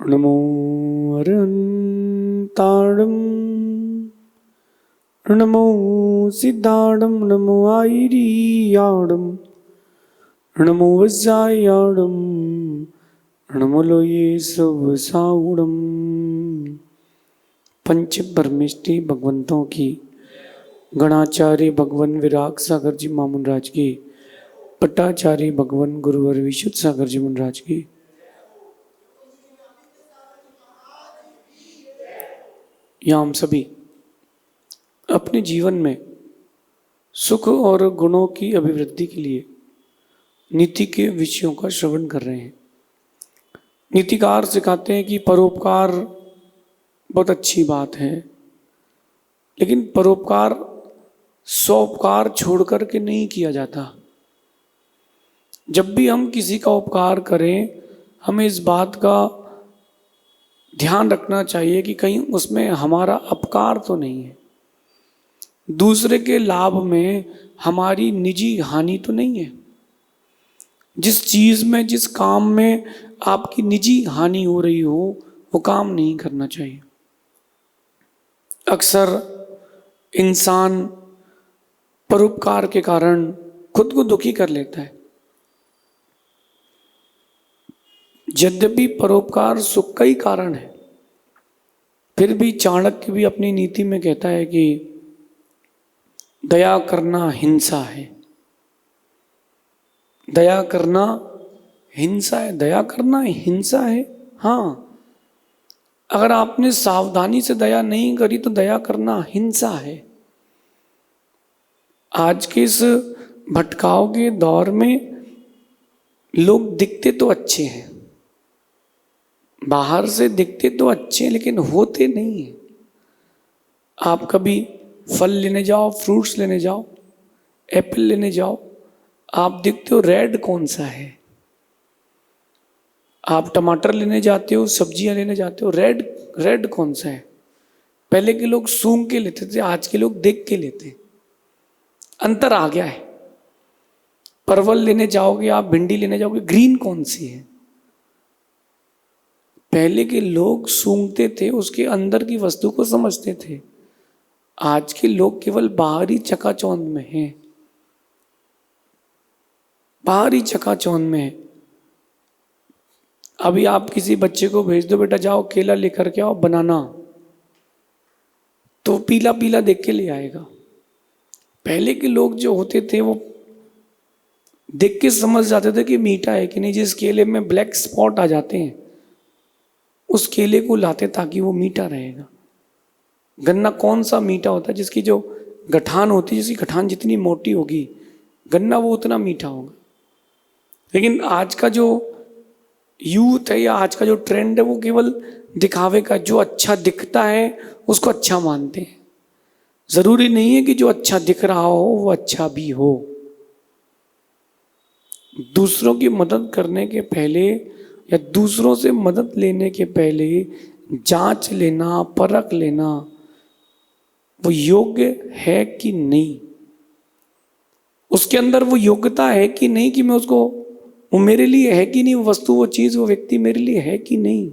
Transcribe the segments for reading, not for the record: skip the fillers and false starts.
नमो अरहन्ताणं नमो सिद्धाणं नमो आयिरीयाणं नमो वज्रायाणं नमो लोये सवसाउणं। पंच परमेष्टि भगवंतों की, गणाचार्य भगवान विराग सागर जी मामुन राज की, पट्टाचार्य भगवान गुरुवर विशुद्ध सागर जी महाराज की, या हम सभी अपने जीवन में सुख और गुणों की अभिवृद्धि के लिए नीति के विषयों का श्रवण कर रहे हैं। नीतिकार सिखाते हैं कि परोपकार बहुत अच्छी बात है, लेकिन परोपकार स्वोपकार छोड़ कर के नहीं किया जाता। जब भी हम किसी का उपकार करें, हमें इस बात का ध्यान रखना चाहिए कि कहीं उसमें हमारा अपकार तो नहीं है, दूसरे के लाभ में हमारी निजी हानि तो नहीं है। जिस चीज में, जिस काम में आपकी निजी हानि हो रही हो, वो काम नहीं करना चाहिए। अक्सर इंसान परोपकार के कारण खुद को दुखी कर लेता है। यद्यपि परोपकार सुख का ही कारण है, फिर भी चाणक्य भी अपनी नीति में कहता है कि दया करना हिंसा है। दया करना हिंसा है। दया करना हिंसा है। हाँ, अगर आपने सावधानी से दया नहीं करी तो दया करना हिंसा है। आज के इस भटकाव के दौर में लोग दिखते तो अच्छे हैं, बाहर से दिखते तो अच्छे हैं, लेकिन होते नहीं हैं। आप कभी फल लेने जाओ, फ्रूट्स लेने जाओ, एप्पल लेने जाओ, आप देखते हो रेड कौन सा है। आप टमाटर लेने जाते हो, सब्जियां लेने जाते हो, रेड कौन सा है। पहले के लोग सूंघ के लेते थे, आज के लोग देख के लेते हैं। अंतर आ गया है। परवल लेने जाओगे आप, भिंडी लेने जाओगे, ग्रीन कौन सी है। पहले के लोग सूंघते थे, उसके अंदर की वस्तु को समझते थे। आज के लोग केवल बाहरी चकाचौंध में हैं, बाहरी चकाचौंध में है। अभी आप किसी बच्चे को भेज दो, बेटा जाओ केला लेकर के आओ, बनाना, तो पीला पीला देख के ले आएगा। पहले के लोग जो होते थे वो देख के समझ जाते थे कि मीठा है कि नहीं। जिस केले में ब्लैक स्पॉट आ जाते हैं, उस केले को लाते ताकि वो मीठा रहेगा। गन्ना कौन सा मीठा होता है? जिसकी जो गठान होती है, जिसकी गठान जितनी मोटी होगी, गन्ना वो उतना मीठा होगा। लेकिन आज का जो यूथ है या आज का जो ट्रेंड है, वो केवल दिखावे का, जो अच्छा दिखता है उसको अच्छा मानते हैं। जरूरी नहीं है कि जो अच्छा दिख रहा हो वो अच्छा भी हो। दूसरों की मदद करने के पहले या दूसरों से मदद लेने के पहले जांच लेना, परख लेना, वो योग्य है कि नहीं, उसके अंदर वो योग्यता है कि नहीं, कि मैं उसको, वो मेरे लिए है कि नहीं, वो वस्तु, वो चीज, वो व्यक्ति मेरे लिए है कि नहीं।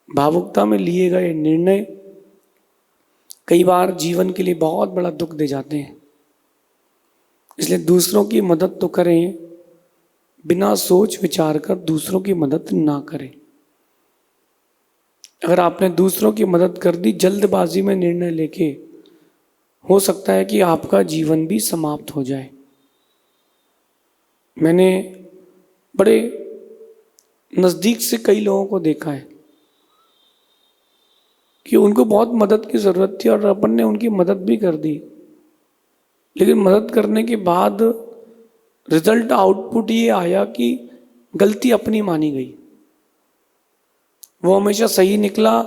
भावुकता में लिए गए निर्णय कई बार जीवन के लिए बहुत बड़ा दुख दे जाते हैं। इसलिए दूसरों की मदद तो करें, बिना सोच विचार कर दूसरों की मदद ना करें। अगर आपने दूसरों की मदद कर दी जल्दबाजी में निर्णय लेके, हो सकता है कि आपका जीवन भी समाप्त हो जाए। मैंने बड़े नज़दीक से कई लोगों को देखा है कि उनको बहुत मदद की ज़रूरत थी और अपन ने उनकी मदद भी कर दी, लेकिन मदद करने के बाद रिजल्ट, आउटपुट ये आया कि गलती अपनी मानी गई। वो हमेशा सही निकला,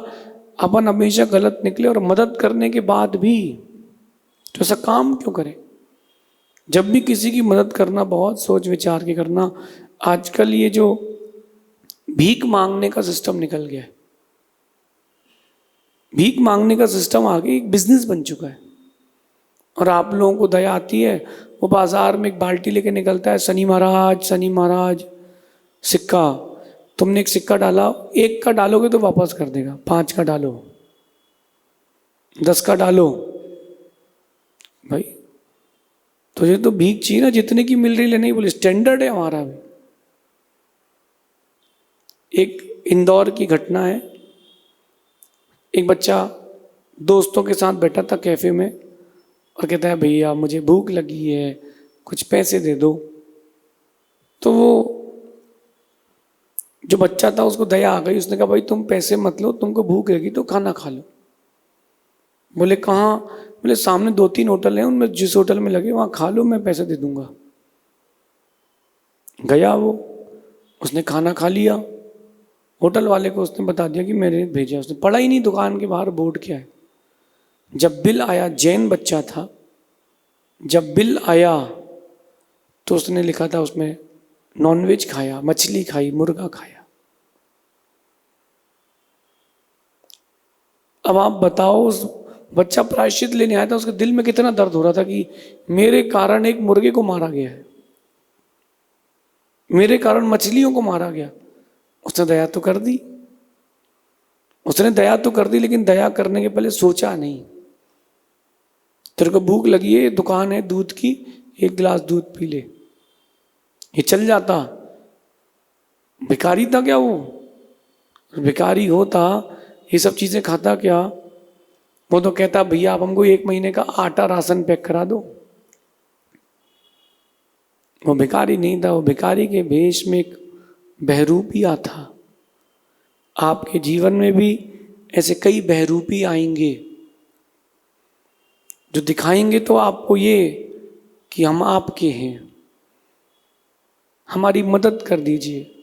अपन हमेशा गलत निकले। और मदद करने के बाद भी तो ऐसा काम क्यों करें? जब भी किसी की मदद करना बहुत सोच विचार के करना। आजकल ये जो भीख मांगने का सिस्टम निकल गया है, भीख मांगने का सिस्टम आगे एक बिजनेस बन चुका है। और आप लोगों को दया आती है, वो बाजार में एक बाल्टी लेके निकलता है, शनि महाराज, शनि महाराज, सिक्का तुमने एक सिक्का डाला, 1 का डालोगे तो वापस कर देगा, 5 का डालो, 10 का डालो भाई। तो ये तो भीख चाहिए ना, जितने की मिल रही लेने की, बोले स्टैंडर्ड है हमारा भी। एक इंदौर की घटना है, एक बच्चा दोस्तों के साथ बैठा था कैफे में और कहता है भैया मुझे भूख लगी है, कुछ पैसे दे दो। तो वो जो बच्चा था उसको दया आ गई, उसने कहा भाई तुम पैसे मत लो, तुमको भूख लगी तो खाना खा लो। बोले कहाँ? बोले सामने 2-3 होटल हैं, उनमें जिस होटल में लगे वहाँ खा लो, मैं पैसे दे दूंगा। गया वो, उसने खाना खा लिया। होटल वाले को उसने बता दिया कि मैंने भेजा, उसने पढ़ा ही नहीं दुकान के बाहर बोर्ड क्या है। जब बिल आया, जैन बच्चा था, जब बिल आया तो उसने लिखा था उसमें नॉनवेज खाया, मछली खाई, मुर्गा खाया। अब आप बताओ, उस बच्चा प्रायश्चित लेने आया था, उसके दिल में कितना दर्द हो रहा था कि मेरे कारण एक मुर्गे को मारा गया है, मेरे कारण मछलियों को मारा गया। उसने दया तो कर दी, उसने दया तो कर दी, लेकिन दया करने के पहले सोचा नहीं। तेरे को भूख लगी है, दुकान है दूध की, 1 गिलास दूध पी ले, ये चल जाता। भिखारी था क्या वो? भिखारी होता ये सब चीजें खाता क्या? वो तो कहता भैया आप हमको 1 महीने का आटा राशन पैक करा दो। वो भिखारी नहीं था, वो भिखारी के भेष में एक बहरूपिया था। आपके जीवन में भी ऐसे कई बहरूपी आएंगे जो दिखाएंगे तो आपको ये कि हम आपके हैं, हमारी मदद कर दीजिए।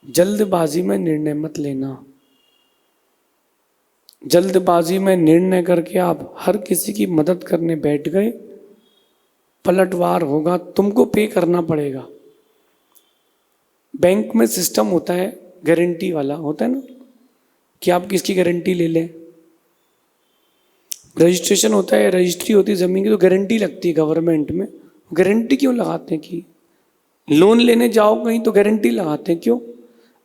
जल्दबाजी में निर्णय मत लेना। जल्दबाजी में निर्णय करके आप हर किसी की मदद करने बैठ गए, पलटवार होगा, तुमको पे करना पड़ेगा। बैंक में सिस्टम होता है गारंटी वाला, होता है ना कि आप किसकी गारंटी ले लें। रजिस्ट्रेशन होता है, रजिस्ट्री होती है ज़मीन की, तो गारंटी लगती है गवर्नमेंट में। गारंटी क्यों लगाते हैं? कि लोन लेने जाओ कहीं तो गारंटी लगाते हैं, क्यों?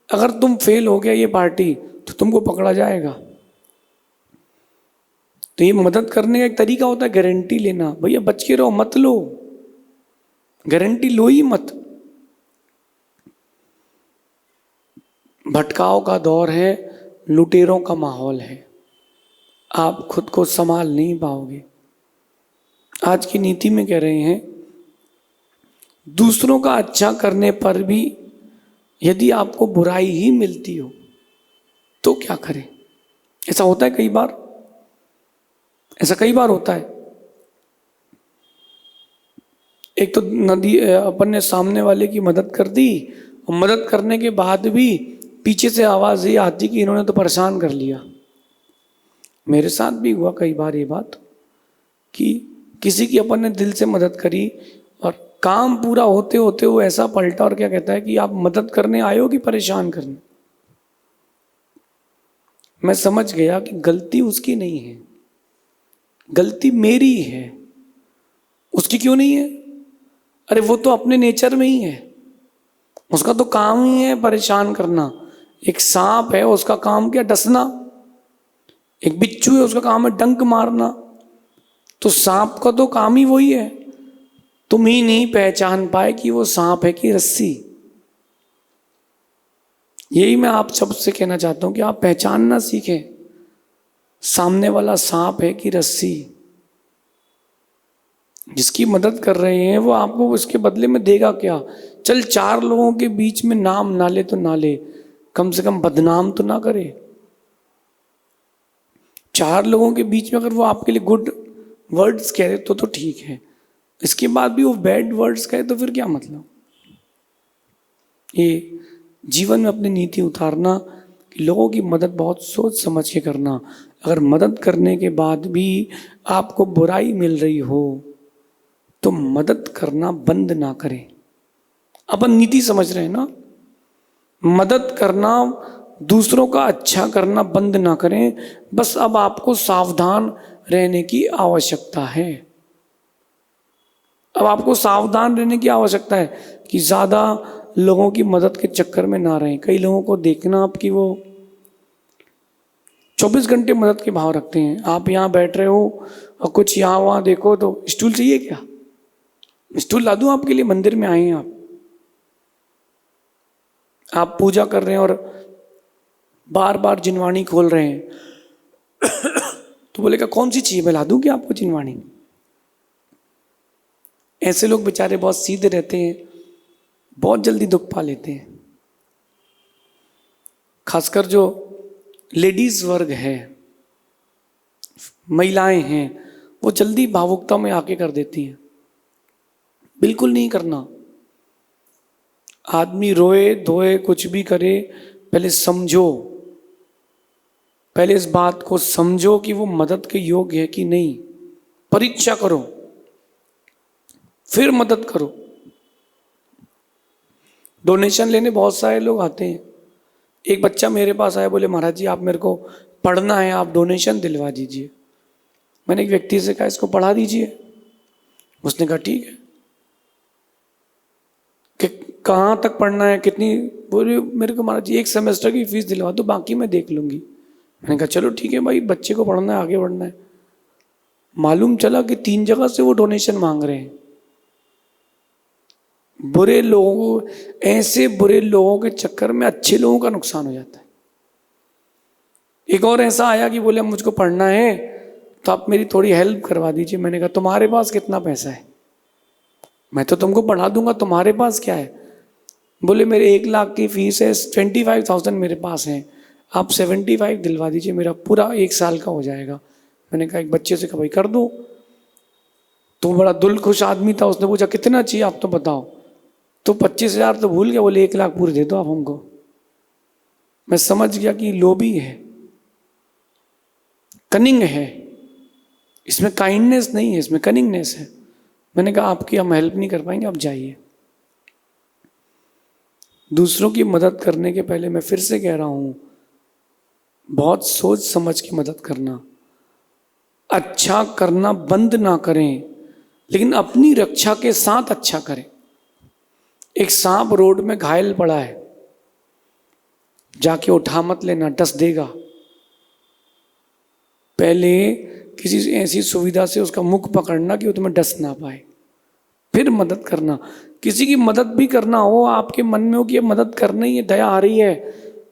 अगर तुम फेल हो गया ये पार्टी तो तुमको पकड़ा जाएगा। तो ये मदद करने का एक तरीका होता है गारंटी लेना। भैया बच के रहो, मत लो, गारंटी लो ही मत। भटकाव का दौर है, लुटेरों का माहौल है, आप खुद को संभाल नहीं पाओगे। आज की नीति में कह रहे हैं दूसरों का अच्छा करने पर भी यदि आपको बुराई ही मिलती हो तो क्या करें? ऐसा होता है कई बार, ऐसा कई बार होता है। एक तो नदी अपन ने सामने वाले की मदद कर दी, और मदद करने के बाद भी पीछे से आवाज ये आती कि इन्होंने तो परेशान कर लिया। मेरे साथ भी हुआ कई बार ये बात कि किसी की अपन ने दिल से मदद करी और काम पूरा होते होते वो ऐसा पलटा और क्या कहता है कि आप मदद करने आए हो कि परेशान करने। मैं समझ गया कि गलती उसकी नहीं है, गलती मेरी है। उसकी क्यों नहीं है? अरे वो तो अपने नेचर में ही है, उसका तो काम ही है परेशान करना। एक सांप है, उसका काम क्या? डसना। एक बिच्छू है, उसका काम है डंक मारना। तो सांप का तो काम ही वही है। तुम ही नहीं पहचान पाए कि वो सांप है कि रस्सी। यही मैं आप सबसे कहना चाहता हूं कि आप पहचानना सीखें, सामने वाला सांप है कि रस्सी। जिसकी मदद कर रहे हैं वो आपको उसके बदले में देगा क्या? चल 4 लोगों के बीच में नाम ना ले तो ना ले, कम से कम बदनाम तो ना करे। 4 लोगों के बीच में अगर वो आपके लिए गुड वर्ड्स कहे तो ठीक है, इसके बाद भी वो बैड वर्ड्स कहे तो फिर क्या मतलब? ये जीवन में अपनी नीति उतारना कि लोगों की मदद बहुत सोच समझ के करना। अगर मदद करने के बाद भी आपको बुराई मिल रही हो तो मदद करना बंद ना करें। अपन नीति समझ रहे हैं ना, मदद करना, दूसरों का अच्छा करना बंद ना करें। बस अब आपको सावधान रहने की आवश्यकता है। अब आपको सावधान रहने की आवश्यकता है कि ज़्यादा लोगों की मदद के चक्कर में ना रहें। कई लोगों को देखना आपकी वो 24 घंटे मदद के भाव रखते हैं। आप यहाँ बैठ रहे हो और कुछ यहाँ वहाँ देखो तो स्टूल चाहिए क्या, स्टूल ला दूं आपके लिए, मंदिर में आए हैं आप पूजा कर रहे हैं और बार बार जिनवाणी खोल रहे हैं तो बोलेगा कौन सी चाहिए, मैं ला दूं क्या आपको जिनवाणी। ऐसे लोग बेचारे बहुत सीधे रहते हैं, बहुत जल्दी दुख पा लेते हैं। खासकर जो लेडीज वर्ग है, महिलाएं हैं, वो जल्दी भावुकता में आके कर देती हैं। बिल्कुल नहीं करना। आदमी रोए धोए कुछ भी करे, पहले समझो, पहले इस बात को समझो कि वो मदद के योग्य है कि नहीं। परीक्षा करो, फिर मदद करो। डोनेशन लेने बहुत सारे लोग आते हैं। एक बच्चा मेरे पास आया, बोले महाराज जी आप मेरे को पढ़ना है, आप डोनेशन दिलवा दीजिए। मैंने एक व्यक्ति से कहा इसको पढ़ा दीजिए। उसने कहा ठीक है। कि कहाँ तक पढ़ना है, कितनी, बोले मेरे को महाराज जी 1 सेमेस्टर की फीस दिलवा दो, बाकी मैं देख लूंगी। मैंने कहा चलो ठीक है भाई, बच्चे को पढ़ना है, आगे बढ़ना है। मालूम चला कि 3 जगह से वो डोनेशन मांग रहे हैं। बुरे लोगों, ऐसे बुरे लोगों के चक्कर में अच्छे लोगों का नुकसान हो जाता है। एक और ऐसा आया कि बोले मुझको पढ़ना है तो आप मेरी थोड़ी हेल्प करवा दीजिए। मैंने कहा तुम्हारे पास कितना पैसा है, मैं तो तुमको पढ़ा दूंगा, तुम्हारे पास क्या है। बोले मेरे 1 लाख की फीस है, 25,000 मेरे पास है, आप 75 दिलवा दीजिए, मेरा पूरा 1 साल का हो जाएगा। मैंने कहा एक बच्चे से कहा भाई कर दो। तो बड़ा दिल खुश आदमी था, उसने पूछा कितना चाहिए आप तो बताओ। तो 25,000 तो भूल गया, बोले 1 लाख पूरे दे दो आप हमको। मैं समझ गया कि लोभी है, कनिंग है, इसमें काइंडनेस नहीं है, इसमें कनिंगनेस है। मैंने कहा आपकी हम हेल्प नहीं कर पाएंगे, आप जाइए। दूसरों की मदद करने के पहले मैं फिर से कह रहा हूं, बहुत सोच समझ के मदद करना। अच्छा करना बंद ना करें, लेकिन अपनी रक्षा के साथ अच्छा करें। एक सांप रोड में घायल पड़ा है, जाके उठा मत लेना, डस देगा। पहले किसी ऐसी सुविधा से उसका मुख पकड़ना कि वो तुम्हें डस ना पाए, फिर मदद करना। किसी की मदद भी करना हो, आपके मन में हो कि ये मदद करनी है, दया आ रही है,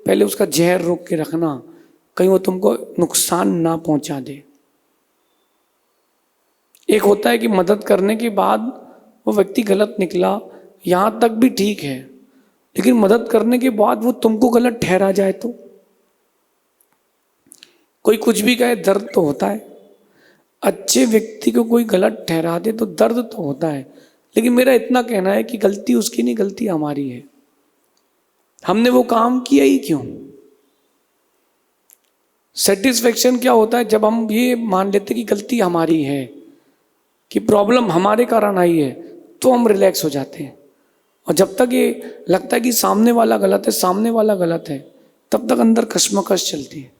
पहले उसका जहर रोक के रखना, कहीं वो तुमको नुकसान ना पहुंचा दे। एक होता है कि मदद करने के बाद वो व्यक्ति गलत निकला, यहां तक भी ठीक है, लेकिन मदद करने के बाद वो तुमको गलत ठहरा जाए तो कोई कुछ भी कहे, दर्द तो होता है। अच्छे व्यक्ति को कोई गलत ठहरा दे तो दर्द तो होता है, लेकिन मेरा इतना कहना है कि गलती उसकी नहीं, गलती हमारी है। हमने वो काम किया ही क्यों। सेटिस्फेक्शन क्या होता है जब हम ये मान लेते कि गलती हमारी है, कि प्रॉब्लम हमारे कारण आई है, तो हम रिलैक्स हो जाते हैं। और जब तक ये लगता है कि सामने वाला गलत है, सामने वाला गलत है, तब तक अंदर कश्मकश चलती है।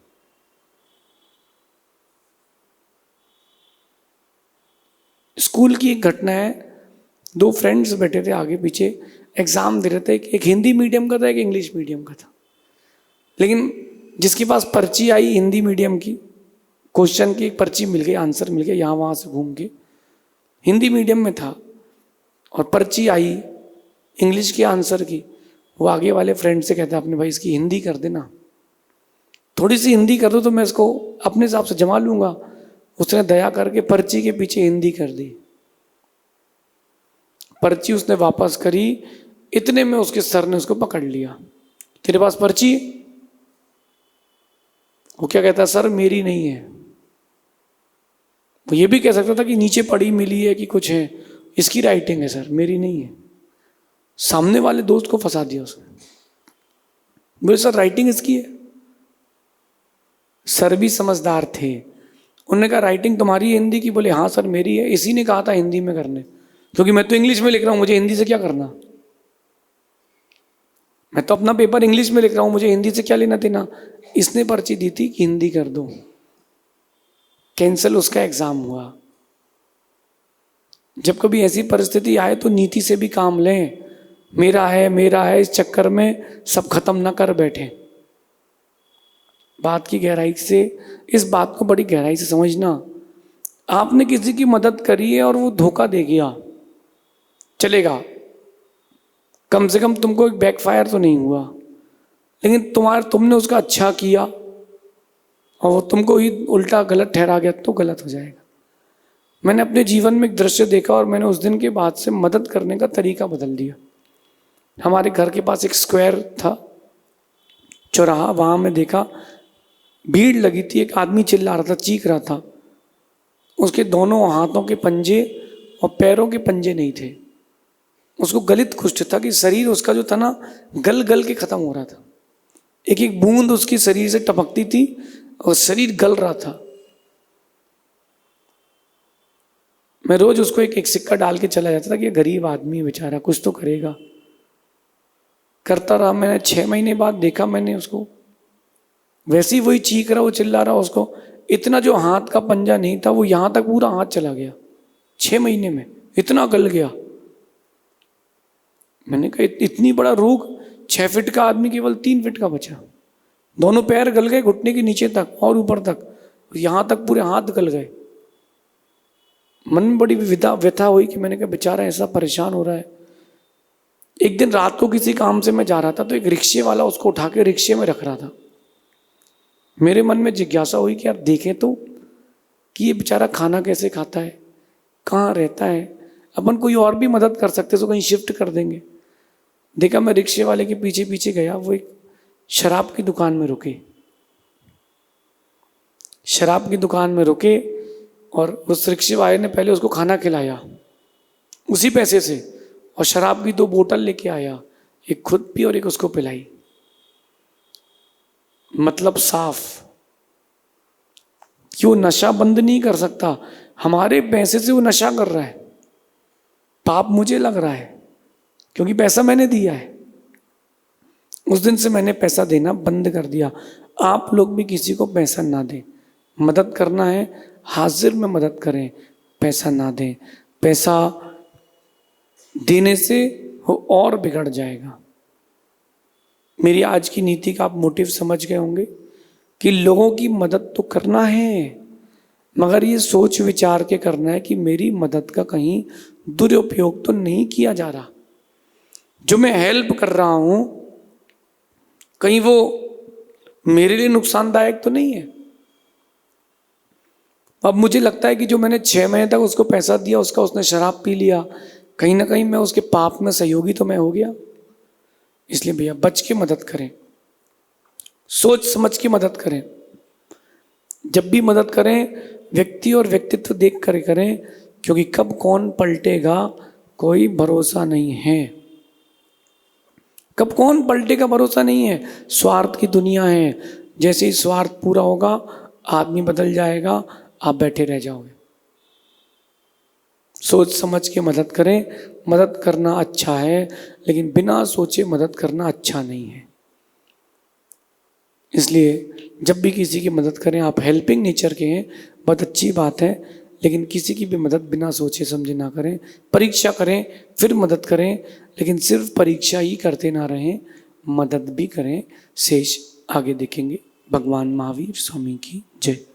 स्कूल की एक घटना है, 2 फ्रेंड्स बैठे थे आगे पीछे, एग्जाम दे रहे थे। एक हिंदी मीडियम का था, एक इंग्लिश मीडियम का था। लेकिन जिसके पास पर्ची आई हिंदी मीडियम की, क्वेश्चन की एक पर्ची मिल गई, आंसर मिल गया, यहाँ वहाँ से घूम के हिंदी मीडियम में था, और पर्ची आई इंग्लिश के आंसर की। वो आगे वाले फ्रेंड से कहता अपने भाई इसकी हिंदी कर देना, थोड़ी सी हिंदी कर दो तो मैं इसको अपने हिसाब से जमा लूंगा। उसने दया करके पर्ची के पीछे हिंदी कर दी। पर्ची उसने वापस करी, इतने में उसके सर ने उसको पकड़ लिया, तेरे पास पर्ची? वो क्या कहता, सर मेरी नहीं है। वो ये भी कह सकता था कि नीचे पड़ी मिली है कि कुछ है, इसकी राइटिंग है सर, मेरी नहीं है। सामने वाले दोस्त को फंसा दिया उसने। बोले सर राइटिंग इसकी है। सर भी समझदार थे, उन्होंने कहा राइटिंग तुम्हारी है हिंदी की? बोले हाँ सर मेरी है, इसी ने कहा था हिंदी में करने, क्योंकि मैं तो इंग्लिश में लिख रहा हूं, मुझे हिंदी से क्या करना। मैं तो अपना पेपर इंग्लिश में लिख रहा हूं, मुझे हिंदी से क्या लेना देना। इसने पर्ची दी थी कि हिंदी कर दो, कैंसिल उसका एग्जाम हुआ। जब कभी ऐसी परिस्थिति आए तो नीति से भी काम लें, मेरा है इस चक्कर में सब खत्म ना कर बैठे। बात की गहराई से, इस बात को बड़ी गहराई से समझना। आपने किसी की मदद करी है और वो धोखा दे गया, चलेगा, कम से कम तुमको एक बैकफायर तो नहीं हुआ, लेकिन तुमने उसका अच्छा किया और वो तुमको ही उल्टा गलत ठहरा गया तो गलत हो जाएगा। मैंने अपने जीवन में एक दृश्य देखा और मैंने उस दिन के बाद से मदद करने का तरीका बदल दिया। हमारे घर के पास एक स्क्वायर था, चौराहा, वहां मैं देखा भीड़ लगी थी, एक आदमी चिल्ला रहा था, चीख रहा था, उसके दोनों हाथों के पंजे और पैरों के पंजे नहीं थे, उसको गलित कुष्ठ था कि शरीर उसका जो था ना गल गल के खत्म हो रहा था, एक एक बूंद उसकी शरीर से टपकती थी और शरीर गल रहा था। मैं रोज उसको एक एक सिक्का डाल के चला जाता था कि गरीब आदमी है बेचारा, कुछ तो करेगा। करता रहा, मैंने 6 महीने बाद देखा, मैंने उसको वैसे ही वही चीख रहा, वो चिल्ला रहा, उसको इतना जो हाथ का पंजा नहीं था वो यहां तक पूरा हाथ चला गया, 6 महीने में इतना गल गया। मैंने कहा इतनी बड़ा रोग, 6 फीट का आदमी केवल 3 फीट का बचा, दोनों पैर गल गए घुटने के नीचे तक और ऊपर तक, यहां तक पूरे हाथ गल गए। मन में बड़ी व्यथा हुई कि मैंने कहा बेचारा ऐसा परेशान हो रहा है। एक दिन रात को किसी काम से मैं जा रहा था तो एक रिक्शे वाला उसको उठा के रिक्शे में रख रहा था। मेरे मन में जिज्ञासा हुई कि यार देखें तो कि ये बेचारा खाना कैसे खाता है, कहाँ रहता है, अपन कोई और भी मदद कर सकते तो कहीं शिफ्ट कर देंगे। देखा, मैं रिक्शे वाले के पीछे पीछे गया, वो एक शराब की दुकान में रुके, शराब की दुकान में रुके और उस रिक्शे वाले ने पहले उसको खाना खिलाया उसी पैसे से और शराब की 2 बोतल लेके आया, एक खुद पी और एक उसको पिलाई। मतलब साफ कि वो नशा बंद नहीं कर सकता, हमारे पैसे से वो नशा कर रहा है। पाप मुझे लग रहा है क्योंकि पैसा मैंने दिया है। उस दिन से मैंने पैसा देना बंद कर दिया। आप लोग भी किसी को पैसा ना दें, मदद करना है हाजिर में मदद करें, पैसा ना दें। पैसा देने से वो और बिगड़ जाएगा। मेरी आज की नीति का आप मोटिव समझ गए होंगे कि लोगों की मदद तो करना है, मगर ये सोच विचार के करना है कि मेरी मदद का कहीं दुरुपयोग तो नहीं किया जा रहा, जो मैं हेल्प कर रहा हूं कहीं वो मेरे लिए नुकसानदायक तो नहीं है। अब मुझे लगता है कि जो मैंने 6 महीने तक उसको पैसा दिया, उसका उसने शराब पी लिया, कहीं ना कहीं मैं उसके पाप में सहयोगी तो मैं हो गया। इसलिए भैया बच के मदद करें, सोच समझ के मदद करें। जब भी मदद करें व्यक्ति और व्यक्तित्व देख कर करें, क्योंकि कब कौन पलटेगा कोई भरोसा नहीं है। कब कौन पलटेगा भरोसा नहीं है। स्वार्थ की दुनिया है, जैसे ही स्वार्थ पूरा होगा आदमी बदल जाएगा, आप बैठे रह जाओगे। सोच समझ के मदद करें। मदद करना अच्छा है, लेकिन बिना सोचे मदद करना अच्छा नहीं है। इसलिए जब भी किसी की मदद करें, आप हेल्पिंग नेचर के हैं, बहुत अच्छी बात है, लेकिन किसी की भी मदद बिना सोचे समझे ना करें। परीक्षा करें फिर मदद करें, लेकिन सिर्फ परीक्षा ही करते ना रहें, मदद भी करें। शेष आगे देखेंगे। भगवान महावीर स्वामी की जय।